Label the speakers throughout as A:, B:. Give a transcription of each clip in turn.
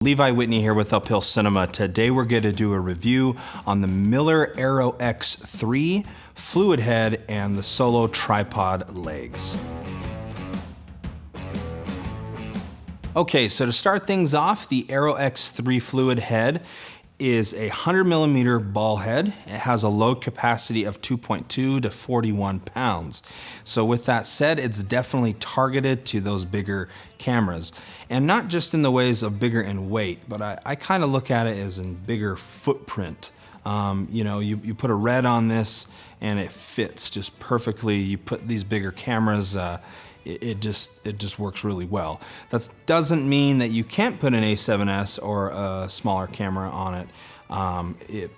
A: Levi Whitney here with Uphill Cinema. Today we're going to do a review on the Miller ArrowX3 fluid head and the solo tripod legs. Okay, so to start things off, the ArrowX3 fluid head is a 100mm ball head. It has a load capacity of 2.2 to 41 pounds. So with that said, it's definitely targeted to those bigger cameras. And not just in the ways of bigger in weight, but I kind of look at it as in bigger footprint. You know, you put a red on this and it fits just perfectly. You put these bigger cameras, it just works really well. That doesn't mean that you can't put an A7S or a smaller camera on it. It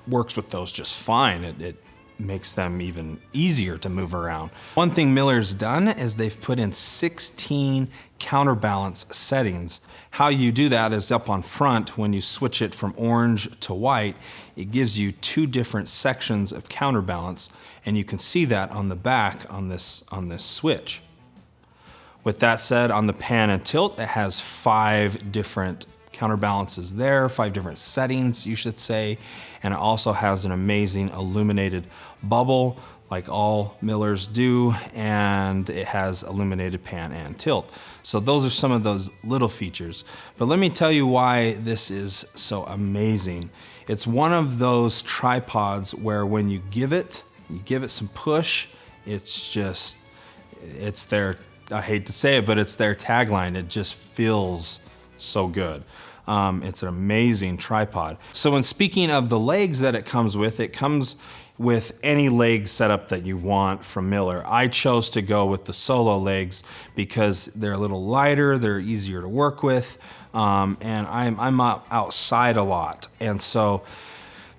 A: works with those just fine. It makes them even easier to move around. One thing Miller's done is they've put in 16 counterbalance settings. How you do that is up on front. When you switch it from orange to white, it gives you two different sections of counterbalance, and you can see that on the back on this switch. With that said, on the pan and tilt, it has 5 different counterbalances there, 5 different settings, you should say, and it also has an amazing illuminated bubble like all Millers do, and it has illuminated pan and tilt. So those are some of those little features. But let me tell you why this is so amazing. It's one of those tripods where when you give it some push, it's their, I hate to say it, but it's their tagline. It just feels so good. It's an amazing tripod. So when speaking of the legs that it comes with any leg setup that you want from Miller. I chose to go with the solo legs because they're a little lighter, they're easier to work with, and I'm outside a lot. And so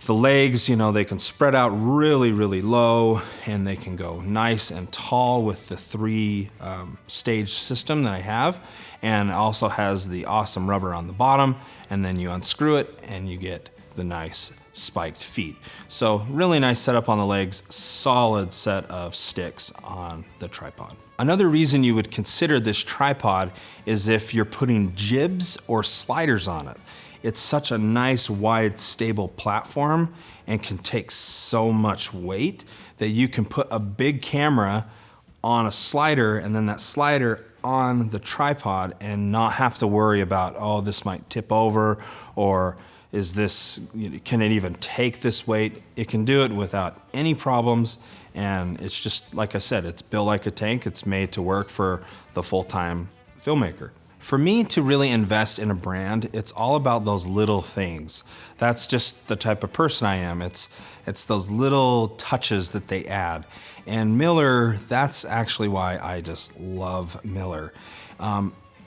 A: the legs, you know, they can spread out really, really low, and they can go nice and tall with the 3-stage system that I have. And it also has the awesome rubber on the bottom, and then you unscrew it and you get the nice spiked feet. So really nice setup on the legs, solid set of sticks on the tripod. Another reason you would consider this tripod is if you're putting jibs or sliders on it. It's such a nice, wide, stable platform and can take so much weight that you can put a big camera on a slider and then that slider on the tripod and not have to worry about, oh, this might tip over, or is this, can it even take this weight? It can do it without any problems, and it's just, like I said, it's built like a tank. It's made to work for the full-time filmmaker. For me to really invest in a brand, it's all about those little things. That's just the type of person I am. It's those little touches that they add. And Miller, that's actually why I just love Miller.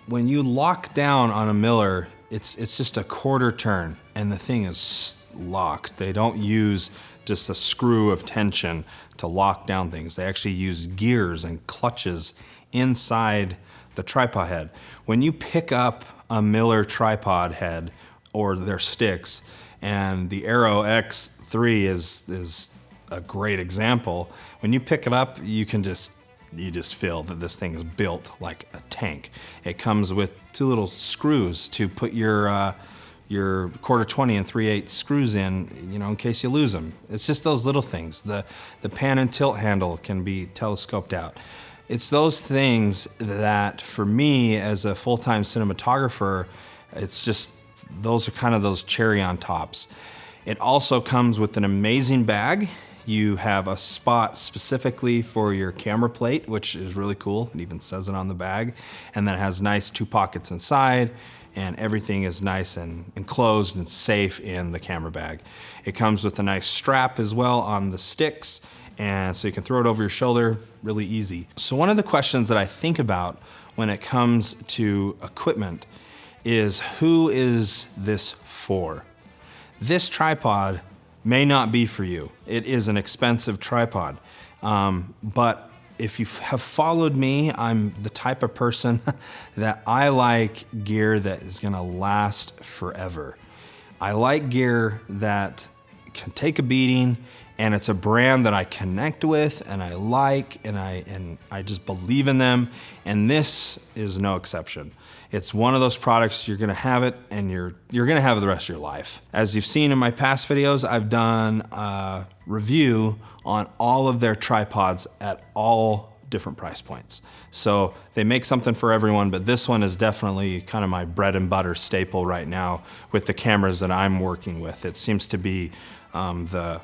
A: When you lock down on a Miller, it's just a quarter turn and the thing is locked. They don't use just a screw of tension to lock down things. They actually use gears and clutches inside the tripod head. When you pick up a Miller tripod head or their sticks, and the ArrowX3 is a great example, when you pick it up, you just feel that this thing is built like a tank. It comes with 2 little screws to put your quarter 20 and 3/8 screws in, you know, in case you lose them. It's just those little things. The pan and tilt handle can be telescoped out. It's those things that, for me as a full-time cinematographer, it's just, those are kind of those cherry on tops. It also comes with an amazing bag. You have a spot specifically for your camera plate, which is really cool. It even says it on the bag. And then it has nice 2 pockets inside, and everything is nice and enclosed and safe in the camera bag. It comes with a nice strap as well on the sticks, and so you can throw it over your shoulder really easy. So one of the questions that I think about when it comes to equipment is, who is this for? This tripod may not be for you. It is an expensive tripod, but if you have followed me, I'm the type of person that I like gear that is gonna last forever. I like gear that can take a beating and it's a brand that I connect with and I like, and I just believe in them, and this is no exception. It's one of those products, you're gonna have it and you're gonna have it the rest of your life. As you've seen in my past videos, I've done a review on all of their tripods at all different price points. So they make something for everyone, but this one is definitely kind of my bread and butter staple right now with the cameras that I'm working with. It seems to be the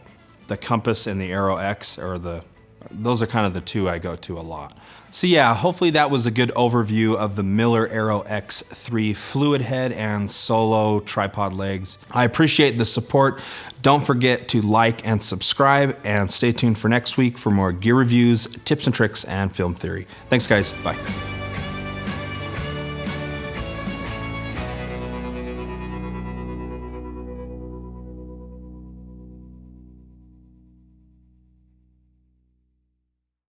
A: Compass and the ArrowX, those are kind of the two I go to a lot. So yeah, hopefully that was a good overview of the Miller ArrowX3 fluid head and solo tripod legs. I appreciate the support. Don't forget to like and subscribe, and stay tuned for next week for more gear reviews, tips and tricks, and film theory. Thanks guys, bye.